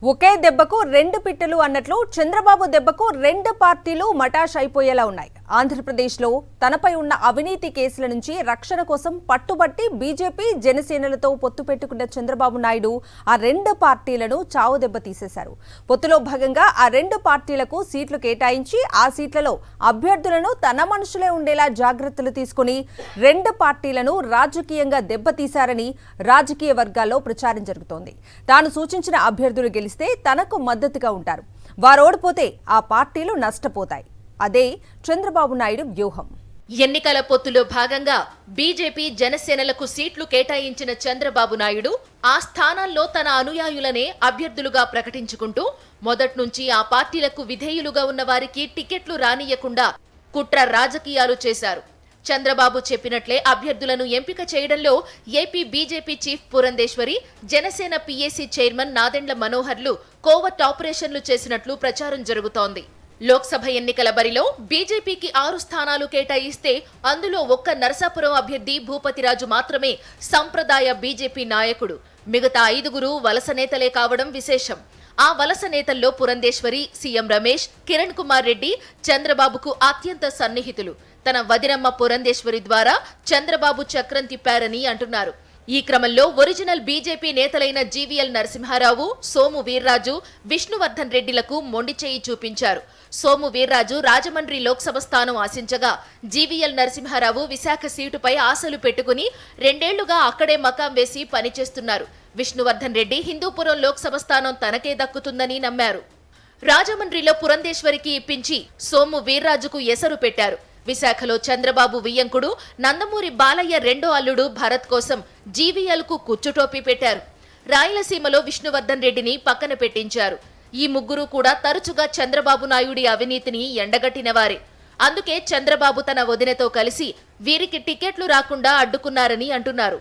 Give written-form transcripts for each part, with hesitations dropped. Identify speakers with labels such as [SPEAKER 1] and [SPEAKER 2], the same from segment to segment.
[SPEAKER 1] ఒకే దెబ్బకు రెండు పిట్టలు అన్నట్లు చంద్రబాబు దెబ్బకు రెండు పార్టీలు మటాష్ అయిపోయేలా ఉన్నాయి. ఆంధ్రప్రదేశ్లో తనపై ఉన్న అవినీతి కేసుల నుంచి రక్షణ కోసం పట్టుబట్టి బీజేపీ జనసేనలతో పొత్తు పెట్టుకున్న చంద్రబాబు నాయుడు ఆ రెండు పార్టీలను చావు దెబ్బ తీసేశారు. పొత్తులో భాగంగా ఆ రెండు పార్టీలకు సీట్లు కేటాయించి ఆ సీట్లలో అభ్యర్థులను తన మనుషులే ఉండేలా జాగ్రత్తలు తీసుకుని రెండు పార్టీలను రాజకీయంగా దెబ్బతీశారని రాజకీయ వర్గాల్లో ప్రచారం జరుగుతోంది. తాను సూచించిన అభ్యర్థులు గెలిస్తే తనకు మద్దతుగా ఉంటారు, వారు ఓడిపోతే ఆ పార్టీలు నష్టపోతాయి. అదే చంద్రబాబు నాయుడు వ్యూహం.
[SPEAKER 2] ఎన్నికల పొత్తులో భాగంగా బీజేపీ జనసేనలకు సీట్లు కేటాయించిన చంద్రబాబు నాయుడు ఆ స్థానాల్లో తన అనుయాయులనే అభ్యర్థులుగా ప్రకటించుకుంటూ మొదట్నుంచి ఆ పార్టీలకు విధేయులుగా ఉన్న వారికి టికెట్లు రానియకుండా కుట్ర రాజకీయాలు చేశారు. చంద్రబాబు చెప్పినట్లే అభ్యర్థులను ఎంపిక చేయడంలో AP BJP chief Purandeswari, Janasena PAC chairman Nadendla మనోహర్లు కోవర్ట్ ఆపరేషన్లు చేసినట్లు ప్రచారం జరుగుతోంది. లోక్సభ ఎన్నికల బరిలో బీజేపీకి 6 స్థానాలు కేటాయిస్తే అందులో ఒక్క నరసాపురం అభ్యర్థి భూపతిరాజు మాత్రమే సంప్రదాయ బీజేపీ నాయకుడు. మిగతా 5గురు వలస నేతలే కావడం విశేషం. ఆ వలస నేతల్లో పురంధేశ్వరి, సీఎం రమేష్, కిరణ్ కుమార్ రెడ్డి చంద్రబాబుకు అత్యంత సన్నిహితులు. తన వదినమ్మ పురంధేశ్వరి ద్వారా చంద్రబాబు చక్రం తిప్పారని అంటున్నారు. ఈ క్రమంలో ఒరిజినల్ బీజేపీ నేతలైన జీవీఎల్ నరసింహారావు, సోము వీర్రాజు, విష్ణువర్ధన్ రెడ్డిలకు మొండిచేయి చూపించారు. సోము వీర్రాజు రాజమండ్రి లోక్సభ స్థానం ఆశించగా జీవీఎల్ నరసింహారావు విశాఖ సీటుపై ఆశలు పెట్టుకుని 2 ఏళ్లుగా అక్కడే మకాం వేసి పనిచేస్తున్నారు. విష్ణువర్ధన్ రెడ్డి హిందూపురం లోక్సభ స్థానం తనకే దక్కుతుందని నమ్మారు. రాజమండ్రిలో పురంధేశ్వరికి ఇప్పించి సోము వీర్రాజుకు ఎసరు పెట్టారు. విశాఖలో చంద్రబాబు వియ్యంకుడు నందమూరి బాలయ్య రెండో అల్లుడు భరత్ కోసం జీవీఎల్ కు కుచ్చుటోపీ పెట్టారు. రాయలసీమలో విష్ణువర్ధన్ రెడ్డిని పక్కన పెట్టించారు. ఈ ముగ్గురు కూడా తరచుగా చంద్రబాబు నాయుడి అవినీతిని ఎండగట్టినవారే. అందుకే చంద్రబాబు తన వదినతో కలిసి వీరికి టికెట్లు రాకుండా అడ్డుకున్నారని అంటున్నారు.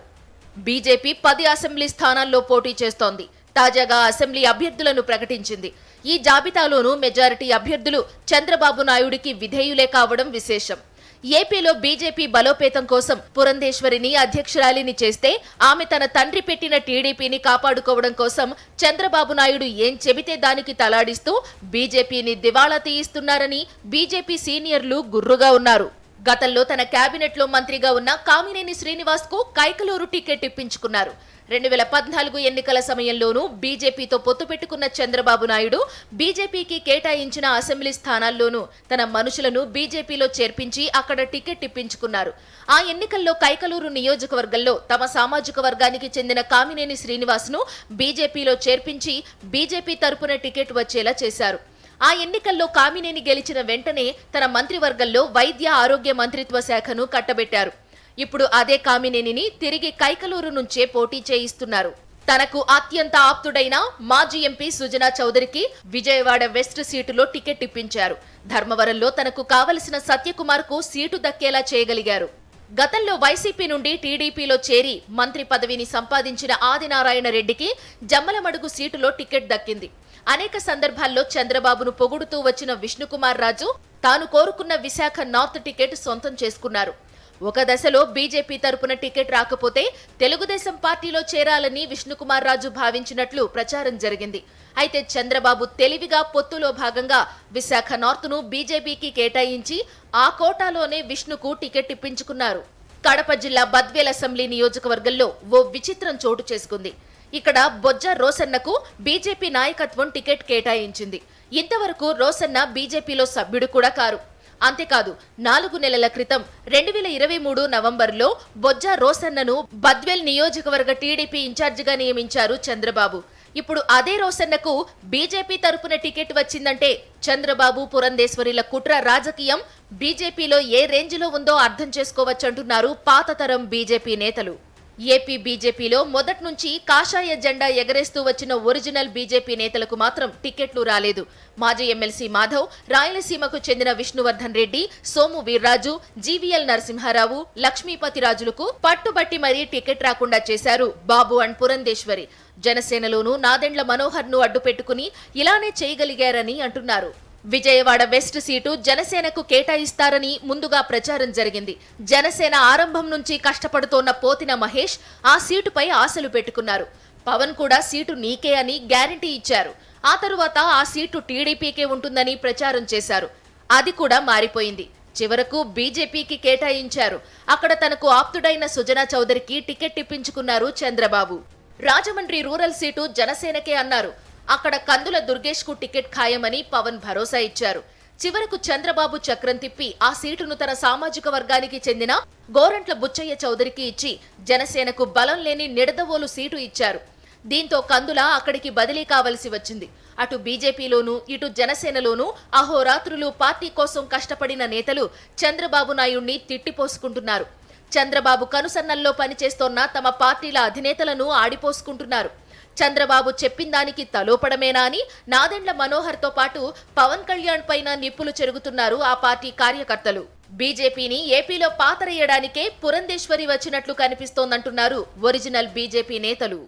[SPEAKER 2] బీజేపీ 10 అసెంబ్లీ స్థానాల్లో పోటీ చేస్తోంది. తాజాగా అసెంబ్లీ అభ్యర్థులను ప్రకటించింది. ఈ జాబితాలోనూ మెజారిటీ అభ్యర్థులు చంద్రబాబు నాయుడికి విధేయులే కావడం విశేషం. ఏపీలో బీజేపీ బలోపేతం కోసం పురంధేశ్వరిని అధ్యక్షురాలిని చేస్తే ఆమె తన తండ్రి పెట్టిన టీడీపీని కాపాడుకోవడం కోసం చంద్రబాబు నాయుడు ఏం చెబితే దానికి తలాడిస్తూ బీజేపీని దివాళా తీయిస్తున్నారని బీజేపీ సీనియర్లు గుర్రుగా ఉన్నారు. గతంలో తన కేబినెట్లో మంత్రిగా ఉన్న కామినేని శ్రీనివాస్ కు కైకలూరు టికెట్ ఇప్పించుకున్నారు. 2014 ఎన్నికల సమయంలోనూ బీజేపీతో పొత్తు పెట్టుకున్న చంద్రబాబు నాయుడు బీజేపీకి కేటాయించిన అసెంబ్లీ స్థానాల్లోనూ తన మనుషులను బీజేపీలో చేర్పించి అక్కడ టికెట్ ఇప్పించుకున్నారు. ఆ ఎన్నికల్లో కైకలూరు నియోజకవర్గంలో తమ సామాజిక వర్గానికి చెందిన కామినేని శ్రీనివాస్ ను బీజేపీలో చేర్పించి బీజేపీ తరపున టికెట్ వచ్చేలా చేశారు. ఆ ఎన్నికల్లో కామినేని గెలిచిన వెంటనే తన మంత్రివర్గంలో వైద్య ఆరోగ్య మంత్రిత్వ శాఖను కట్టబెట్టారు. ఇప్పుడు అదే కామినేనిని తిరిగి కైకలూరు నుంచే పోటీ చేయిస్తున్నారు. తనకు అత్యంత ఆప్తుడైన మాజీ ఎంపీ సుజనా చౌదరికి విజయవాడ వెస్ట్ సీటులో టికెట్ ఇప్పించారు. ధర్మవరంలో తనకు కావలసిన సత్యకుమార్ కు సీటు దక్కేలా చేయగలిగారు. గతంలో వైసీపీ నుండి టీడీపీలో చేరి మంత్రి పదవిని సంపాదించిన ఆదినారాయణ రెడ్డికి జమ్మలమడుగు సీటులో టికెట్ దక్కింది. అనేక సందర్భాల్లో చంద్రబాబును పొగుడుతూ వచ్చిన విష్ణుకుమార్ రాజు తాను కోరుకున్న విశాఖ నార్త్ టికెట్ సొంతం చేసుకున్నారు. ఒక దశలో బీజేపీ తరపున టికెట్ రాకపోతే తెలుగుదేశం పార్టీలో చేరాలని విష్ణుకుమార్ రాజు భావించినట్లు ప్రచారం జరిగింది. అయితే చంద్రబాబు తెలివిగా పొత్తులో భాగంగా విశాఖ నార్త్ను బీజేపీకి కేటాయించి ఆ కోటాలోనే విష్ణుకు టికెట్ ఇప్పించుకున్నారు. కడప జిల్లా బద్వేల్ అసెంబ్లీ నియోజకవర్గంలో ఓ విచిత్రం చోటు చేసుకుంది. ఇక్కడ బొజ్జ రోసన్నకు బీజేపీ నాయకత్వం టికెట్ కేటాయించింది. ఇంతవరకు రోసన్న బీజేపీలో సభ్యుడు కూడా కారు. అంతేకాదు 4 నెలల క్రితం 2023 నవంబర్లో బొజ్జ రోసన్నను బద్వేల్ నియోజకవర్గ టీడీపీ ఇన్ఛార్జిగా నియమించారు చంద్రబాబు. ఇప్పుడు అదే రోసన్నకు బీజేపీ తరపున టికెట్ వచ్చిందంటే చంద్రబాబు పురంధేశ్వరిల కుట్ర రాజకీయం బీజేపీలో ఏ రేంజ్లో ఉందో అర్థం చేసుకోవచ్చంటున్నారు పాతతరం బీజేపీ నేతలు. ఏపీ బీజేపీలో మొదట్నుంచి కాషాయ జెండా ఎగరేస్తూ వచ్చిన ఒరిజినల్ బీజేపీ నేతలకు మాత్రం టికెట్లు రాలేదు. మాజీ ఎమ్మెల్సీ మాధవ్, రాయలసీమకు చెందిన విష్ణువర్ధన్ రెడ్డి, సోము వీర్రాజు, జీవీఎల్ నరసింహారావు, లక్ష్మీపతిరాజులకు పట్టుబట్టి మరీ టికెట్ రాకుండా చేశారు బాబు అండ్ పురంధేశ్వరి. జనసేనలోనూ నాదెండ్ల మనోహర్ ను అడ్డుపెట్టుకుని ఇలానే చేయగలిగారని అంటున్నారు. విజయవాడ వెస్ట్ సీటు జనసేనకు కేటాయిస్తారని ముందుగా ప్రచారం జరిగింది. జనసేన ఆరంభం నుంచి కష్టపడుతోన్న పోతిన మహేష్ ఆ సీటుపై ఆశలు పెట్టుకున్నారు. పవన్ కూడా సీటు నీకే అని గ్యారంటీ ఇచ్చారు. ఆ తరువాత ఆ సీటు టీడీపీకే ఉంటుందని ప్రచారం చేశారు. అది కూడా మారిపోయింది. చివరకు బీజేపీకి కేటాయించారు. అక్కడ తనకు ఆప్తుడైన సుజనా చౌదరికి టికెట్ ఇప్పించుకున్నారు చంద్రబాబు. రాజమండ్రి రూరల్ సీటు జనసేనకే అన్నారు. అక్కడ కందుల దుర్గేష్ కు టికెట్ ఖాయమని పవన్ భరోసా ఇచ్చారు. చివరకు చంద్రబాబు చక్రం తిప్పి ఆ సీటును తన సామాజిక వర్గానికి చెందిన గోరంట్ల బుచ్చయ్య చౌదరికి ఇచ్చి జనసేనకు బలం లేని నిడదవోలు సీటు ఇచ్చారు. దీంతో కందుల అక్కడికి బదిలీ కావలసి వచ్చింది. అటు బీజేపీలోనూ ఇటు జనసేనలోనూ అహోరాత్రులు పార్టీ కోసం కష్టపడిన నేతలు చంద్రబాబు నాయుడిని తిట్టిపోసుకుంటున్నారు. చంద్రబాబు కనుసన్నల్లో పనిచేస్తోన్న తమ పార్టీల అధినేతలను ఆడిపోసుకుంటున్నారు. చంద్రబాబు చెప్పిందానికి తలోపడమేనా అని నాదెండ్ల మనోహర్ తో పాటు పవన్ కళ్యాణ్ పైన నిప్పులు చెరుగుతున్నారు ఆ పార్టీ కార్యకర్తలు. బీజేపీని ఏపీలో పాతరేయడానికే పురంధేశ్వరి వచ్చినట్లు కనిపిస్తోందంటున్నారు ఒరిజినల్ బీజేపీ నేతలు.